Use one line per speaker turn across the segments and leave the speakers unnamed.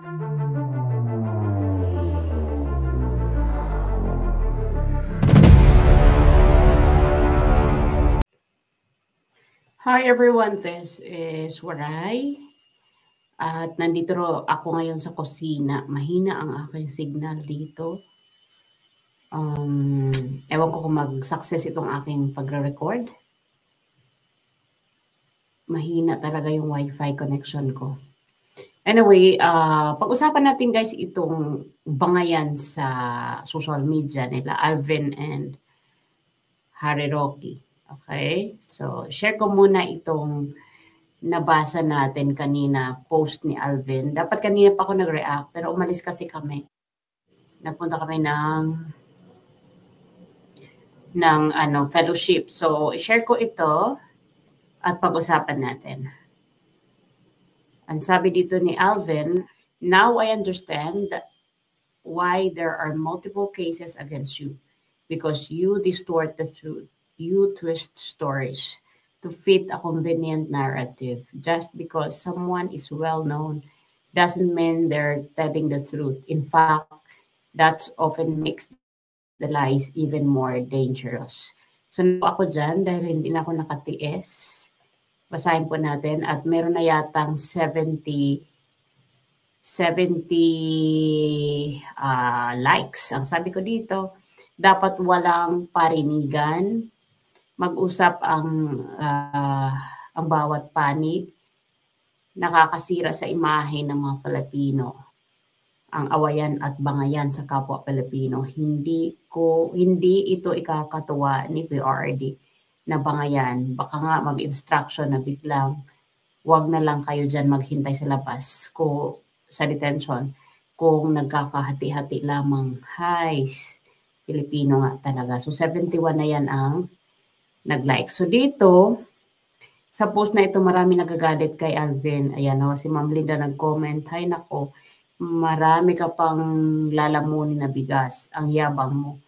Hi everyone, this is Waray. At nandito ako ngayon sa kusina. Mahina ang aking signal dito. Ewan ko kung mag-success itong aking pagre-record. Mahina talaga yung wifi connection ko. Anyway, pag-usapan natin guys itong bangayan sa social media nila, Alvin and Harry Roque. Okay? So, share ko muna itong nabasa natin kanina, post ni Alvin. Dapat kanina pa ako nag-react, pero umalis kasi kami. Nagpunta kami ng fellowship. So, share ko ito at pag-usapan natin. Ang sabi dito ni Alvin, now I understand why there are multiple cases against you because you distort the truth. You twist stories to fit a convenient narrative. Just because someone is well-known doesn't mean they're telling the truth. In fact, that often makes the lies even more dangerous. So, ako dyan dahil hindi na ako nakatiis. Basahin po natin at meron na yatang 70 likes. Ang sabi ko dito, dapat walang parinigan, mag-usap ang bawat panig, nakakasira sa imahe ng mga Pilipino. Ang awayan at bangayan sa kapwa Pilipino. Hindi ito ikakatuwa ni PRD na bangayan. Baka nga mag-instruction na biglang, wag na lang kayo dyan maghintay sa labas sa detention kung nagkakahati-hati lamang. Hi, Pilipino nga talaga. So 71 na yan ang nag-like. So dito, sa post na ito, marami nagagalit kay Alvin. Ayan o, si Ma'am Linda nag-comment, hay nako, marami ka pang lalamunin na bigas. Ang yabang mo.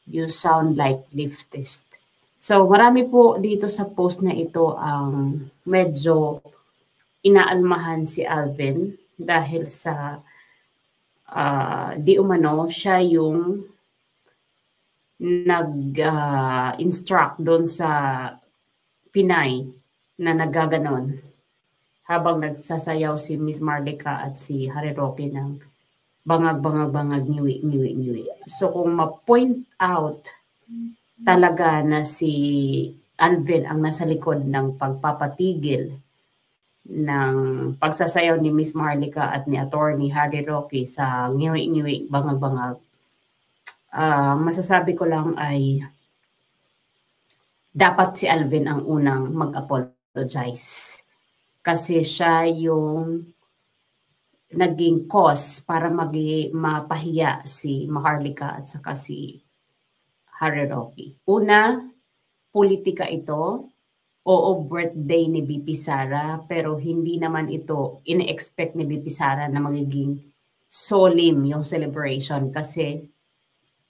You sound like leftist. So marami po dito sa post na ito ang medyo inaalmahan si Alvin dahil sa di umano siya yung nag-instruct doon sa Pinay na naggaganon habang nagsasayaw si Miss Marlica at si Harry Roque ng bangag-bangag-bangag, ngiwi. So kung ma-point out talaga na si Alvin ang nasa likod ng pagpapatigil ng pagsasayaw ni Miss Marlica at ni Attorney Harry Roque sa ngiwi, bangag-bangag, masasabi ko lang ay dapat si Alvin ang unang mag-apologize. Kasi siya yung naging cause para mapahiya si Maharlika at saka si Harry Roque. Una, politika ito. Oo, birthday ni BP Sara, pero hindi naman ito ine-expect ni BP Sara na magiging solemn yung celebration kasi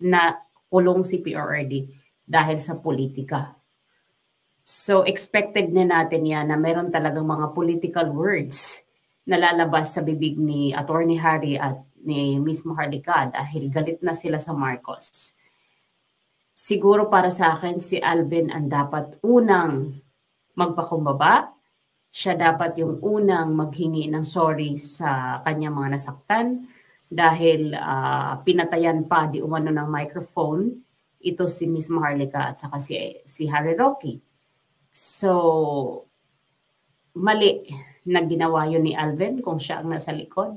na kulong si PRRD dahil sa politika. So expected na natin yan na meron talagang mga political words na lalabas sa bibig ni Attorney Harry at ni Miss Maharlika dahil galit na sila sa Marcos. Siguro para sa akin si Alvin ang dapat unang magpakumbaba. Siya dapat yung unang maghingi ng sorry sa kanyang mga nasaktan dahil pinatayan pa di umano ng microphone ito si Miss Maharlika at saka si Harry Roque. So, mali na ginawa yun ni Alvin kung siya ang nasa likod.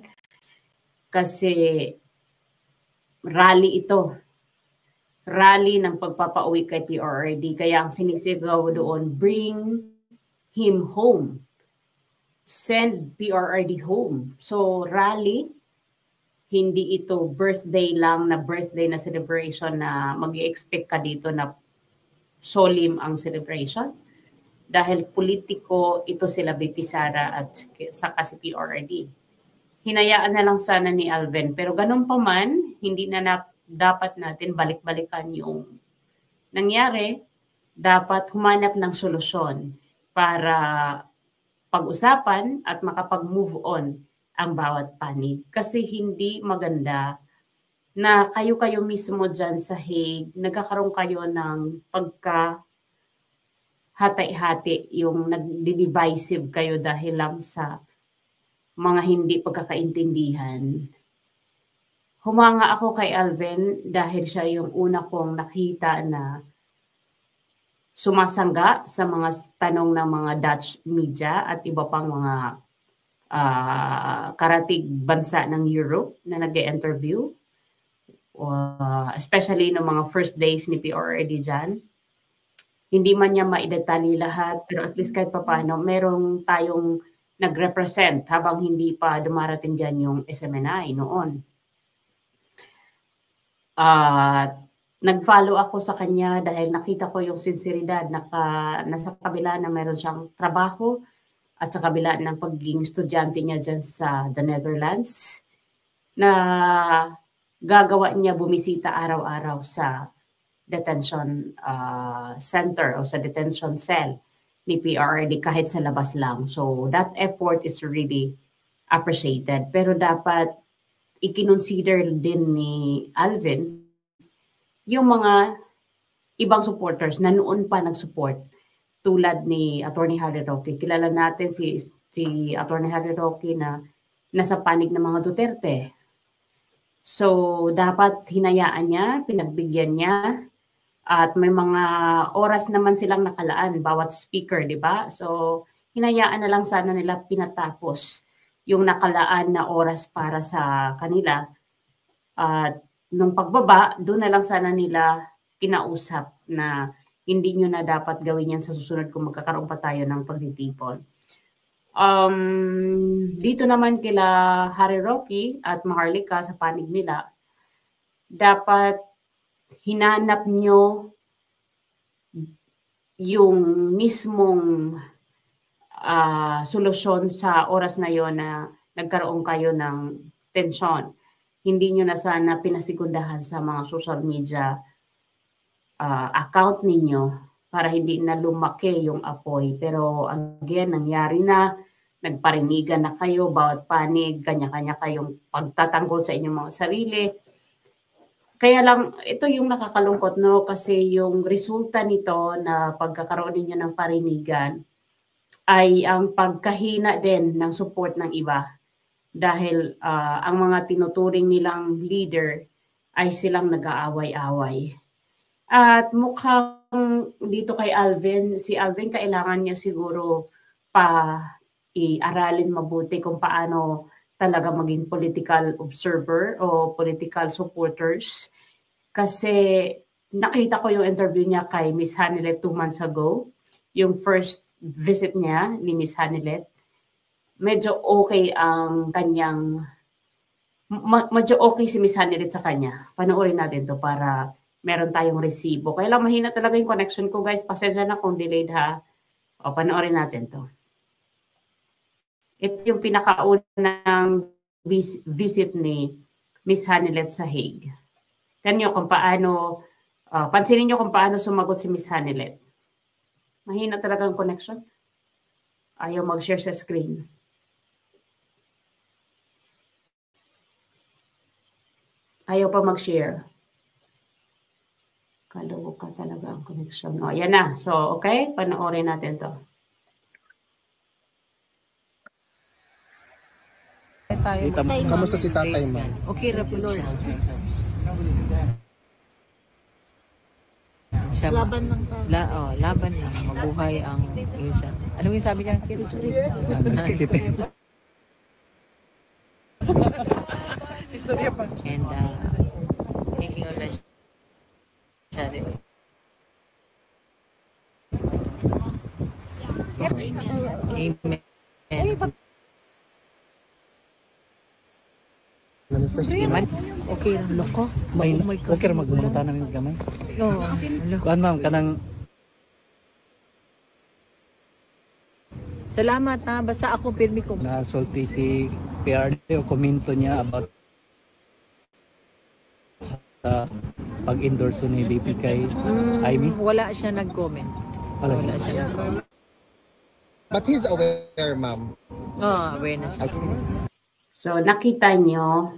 Kasi rally ito. Rally ng pagpapauwi kay PRRD. Kaya ang sinisigaw doon, bring him home. Send PRRD home. So, rally, hindi ito birthday lang na birthday na celebration na mag-i-expect ka dito na solemn ang celebration. Dahil politiko, ito sila BP Sara at saka si PRRD. Hinayaan na lang sana ni Alvin. Pero ganun pa man, hindi na dapat natin balik-balikan yung nangyari. Dapat humanap ng solusyon para pag-usapan at makapag-move on ang bawat panig. Kasi hindi maganda na kayo-kayo mismo dyan sa Hague, nagkakaroon kayo ng hati-hati, yung nag-divisive kayo dahil lang sa mga hindi pagkakaintindihan. Humanga ako kay Alvin dahil siya yung una kong nakita na sumasangga sa mga tanong ng mga Dutch media at iba pang mga karatig bansa ng Europe na nag-interview. Especially ng mga first days ni PRRD dyan. Hindi man niya maidetalye lahat, pero at least kahit papaano, merong tayong nag-represent habang hindi pa dumarating dyan yung SMNI noon. Nag-follow ako sa kanya dahil nakita ko yung sinseridad na nasa kabila na meron siyang trabaho at sa kabila ng pagiging estudyante niya dyan sa the Netherlands, na gagawa niya bumisita araw-araw sa detention center o sa detention cell ni PRRD kahit sa labas lang. So that effort is really appreciated. Pero dapat i-consider din ni Alvin yung mga ibang supporters na noon pa nag-support tulad ni Attorney Harry Roque. Kilala natin si Attorney Harry Roque na nasa panig ng mga Duterte. So dapat hinayaan niya, pinagbigyan niya, at may mga oras naman silang nakalaan bawat speaker, di ba? So hinayaan na lang sana nila pinatapos yung nakalaan na oras para sa kanila. At nung pagbaba, doon na lang sana nila kinausap na hindi nyo na dapat gawin yan sa susunod kung magkakaroon pa tayo ng pagtitipon. Dito naman kila Harry Roque at Maharlika sa panig nila, dapat hinanap nyo yung mismong solusyon sa oras na yon na nagkaroon kayo ng tensyon. Hindi nyo na sana pinasikundahan sa mga social media account ninyo para hindi na lumaki yung apoy. Pero again, nangyari na, nagparinigan na kayo, bawat panig, kanya-kanya kayong pagtatanggol sa inyong mga sarili. Kaya lang, ito yung nakakalungkot, no? Kasi yung resulta nito na pagkakaroon ninyo ng parinigan ay ang pagkahina din ng support ng iba. Dahil ang mga tinuturing nilang leader ay silang nag-aaway-away. At mukhang dito kay Alvin, si Alvin kailangan niya siguro i-aralin mabuti kung paano talaga maging political observer o political supporters. Kasi nakita ko yung interview niya kay Miss Hanilet 2 months ago, yung first visit niya ni Miss Hanilet. Medyo okay ang kanyang, medyo okay si Miss Hanilet sa kanya. Panoorin natin to para meron tayong resibo. Kaya lang mahina talaga yung connection ko, guys. Pasensya na kung delayed, ha. O, panoorin natin to. Ito yung pinakaunang visit ni Miss Hanilet sa Hague. Tignan nyo kung paano, pansinin nyo kung paano sumagot si Miss Hanilet. Mahina talaga ang connection. Ayaw mag-share sa screen. Ayaw pa mag-share. Kalawo ka talaga ang connection. O, yan na. So, okay, panoorin natin to.
Kamusta si tatay mo?
Okay, Rapulor. Laban lang tayo. Laban lang. Mabuhay ang Russia. Ano yung sabi niya? Istorya pa. And hingin na siya rin. Amen. Okay lang, loko.
Okay ra magmunta namin gamay.
Oo.
Kuan ma'am kanang
Salamat na, basta ako pirmi ko.
na-salty si PRD o komento niya about sa pag-endorse ni BP kay Amy.
Wala siya nag-comment.
Wala
siya nag-comment.
But he's aware, ma'am.
Oo, awareness.
So nakita nyo,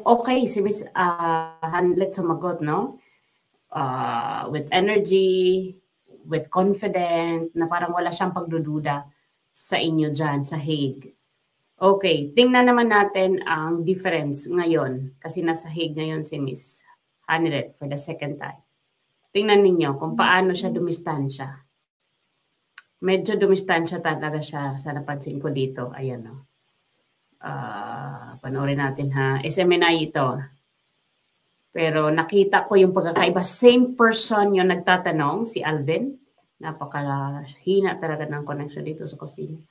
okay si Miss Hanlet sumagot, no? With energy, with confident, na parang wala siyang pagdududa sa inyo dyan, sa Hague. Okay, tingnan naman natin ang difference ngayon. Kasi nasa Hague ngayon si Miss Hanlet for the second time. Tingnan ninyo kung paano siya dumistansya. Medyo dumistansya talaga siya sa napansin ko dito. Ayan, no? Panoorin natin ha. SMNI ito. Pero nakita ko yung pagkakaiba. Same person yung nagtatanong, si Alvin. Napakahina talaga ng connection dito sa kusina.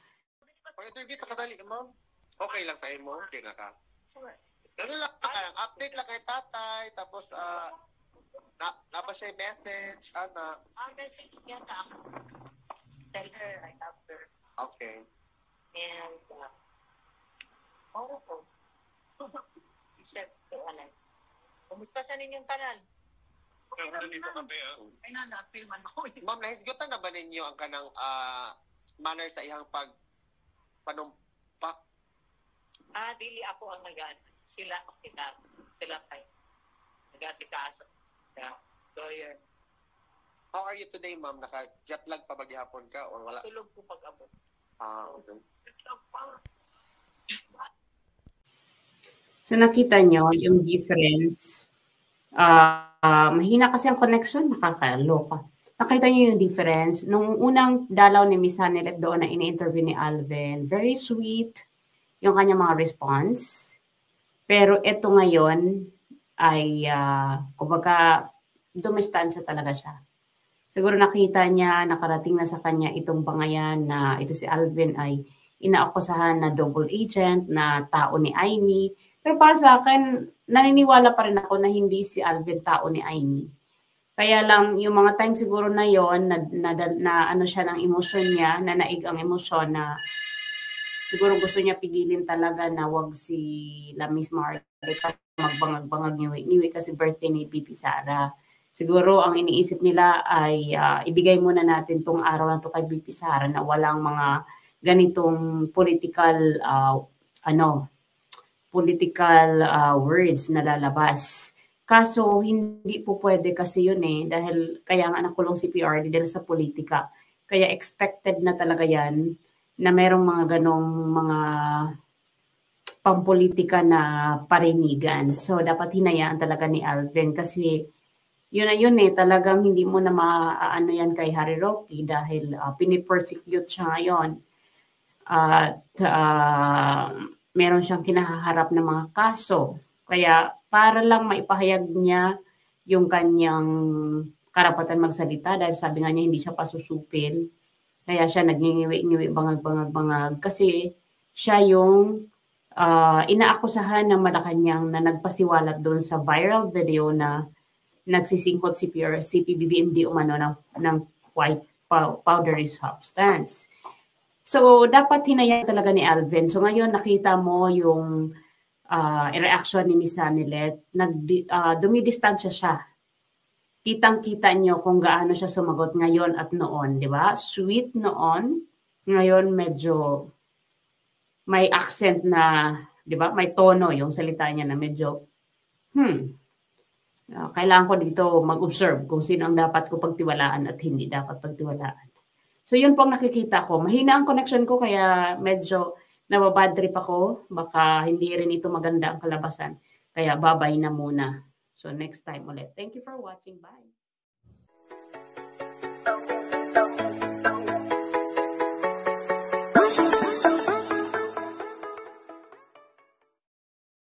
Pag-interview ka kadali, ma'am. Okay lang sa imo, di na ka. Ano lang, update lang kay tatay, tapos napa siya yung message, ana.
Message niya sa ako. Tell her I love her.
Okay.
And, siya, kumusta siya ninyong kanal? Ay na, na-filman ko.
Ma'am, nahisgutan na ba ninyo ang kanang manner sa ihang panumpak?
Dili ako ang sila kay nag-asikaso. Lawyer.
How are you today, ma'am? Naka-jetlag pa ba gihapon ka or wala?
Tulog ko pag-abot.
Okay.
So nakita nyo yung difference. Mahina kasi ang connection, nakakaloka. Nakita nyo yung difference. Nung unang dalaw ni Miss Hanlet doon na ini-interview ni Alvin, very sweet yung kanyang mga response. Pero ito ngayon ay, kumbaga, dumistansya talaga siya. Siguro nakita niya, nakarating na sa kanya itong bangayan na ito si Alvin ay inaakusahan na double agent, na tao ni Amy. Pero para sa akin, naniniwala pa rin ako na hindi si Alvin tao ni Amy. Kaya lang, yung mga time siguro na yon na ano siya ng emosyon niya, na naig ang emosyon na siguro gusto niya pigilin talaga na wag si Miss Marlica magbangag-bangag niwi kasi birthday ni Pipi Sara. Siguro ang iniisip nila ay ibigay muna natin tong araw na to kay Pipi Sara na walang mga ganitong political words na lalabas. Kaso hindi po pwede kasi yun dahil kaya nga nakulong si PRD dahil sa politika. Kaya expected na talaga yan na merong mga ganong mga pampolitika na parinigan. So dapat hinayaan talaga ni Alvin kasi yun na yun talagang hindi mo na maano yan kay Harry Roque dahil pinipersecute siya ngayon. At meron siyang kinaharap na mga kaso. Kaya para lang maipahayag niya yung kanyang karapatan magsalita dahil sabi nga niya hindi siya pasusupil. Kaya siya nagningiwi-ngiwi, bangag-bangag kasi siya yung inaakusahan ng Malacanang na nagpasiwalat doon sa viral video na nagsisingkot si PBBMD umano ng white powdery substance. So, dapat hinayaan talaga ni Alvin. So, ngayon nakita mo yung reaction ni Miss Hanlet. Dumidistansya siya. Kitang-kita nyo kung gaano siya sumagot ngayon at noon, di ba? Sweet noon. Ngayon medyo may accent na, di ba? May tono yung salita niya na medyo, kailangan ko dito mag-observe kung sino ang dapat ko pagtiwalaan at hindi dapat pagtiwalaan. So yun po ang nakikita ko. Mahina ang connection ko kaya medyo nababad trip ako. Baka hindi rin ito maganda ang kalabasan. Kaya babay na muna. So next time ulit. Thank you for watching. Bye.